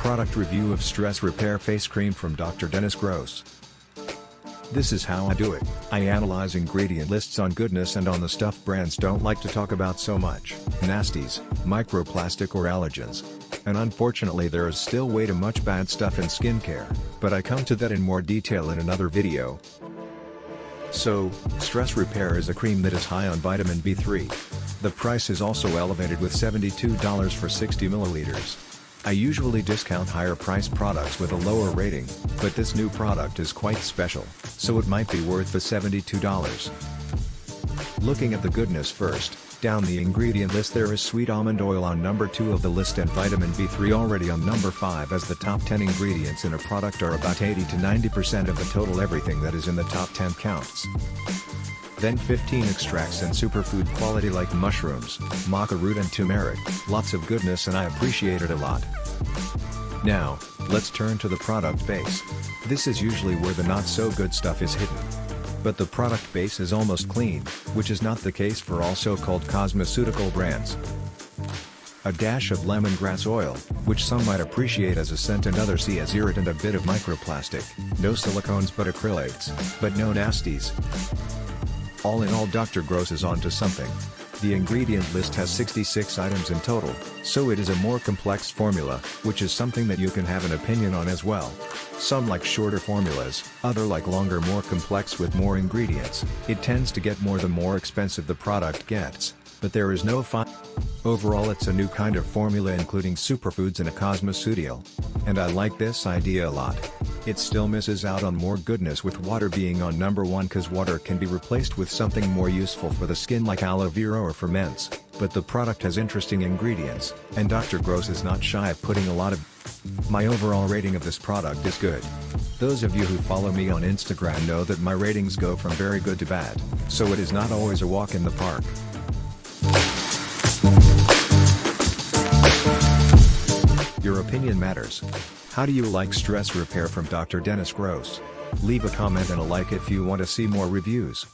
Product review of Stress Repair Face Cream from Dr. Dennis Gross. This is how I do it. I analyze ingredient lists on goodness and on the stuff brands don't like to talk about so much, nasties, microplastic or allergens. And unfortunately there is still way too much bad stuff in skincare, but I come to that in more detail in another video. So, Stress Repair is a cream that is high on vitamin B3. The price is also elevated with $72 for 60 milliliters. I usually discount higher priced products with a lower rating, but this new product is quite special, so it might be worth the $72. Looking at the goodness first, down the ingredient list there is sweet almond oil on number 2 of the list and vitamin B3 already on number 5, as the top 10 ingredients in a product are about 80 to 90% of the total. Everything that is in the top 10 counts. Then 15 extracts and superfood quality like mushrooms, maca root and turmeric, lots of goodness and I appreciate it a lot. Now, let's turn to the product base. This is usually where the not so good stuff is hidden. But the product base is almost clean, which is not the case for all so-called cosmeceutical brands. A dash of lemongrass oil, which some might appreciate as a scent and others see as irritant, a bit of microplastic, no silicones but acrylates, but no nasties. All in all, Dr. Gross is onto something. The ingredient list has 66 items in total, so it is a more complex formula, which is something that you can have an opinion on as well. Some like shorter formulas, other like longer, more complex with more ingredients. It tends to get more the more expensive the product gets, but there is no fine. Overall it's a new kind of formula including superfoods and a cosmeceutical. And I like this idea a lot. It still misses out on more goodness with water being on number 1, cause water can be replaced with something more useful for the skin like aloe vera or ferments, but the product has interesting ingredients, and Dr. Gross is not shy of putting a lot of. My overall rating of this product is good. Those of you who follow me on Instagram know that my ratings go from very good to bad, so it is not always a walk in the park. Your opinion matters. How do you like Stress Repair from Dr. Dennis Gross? Leave a comment and a like if you want to see more reviews.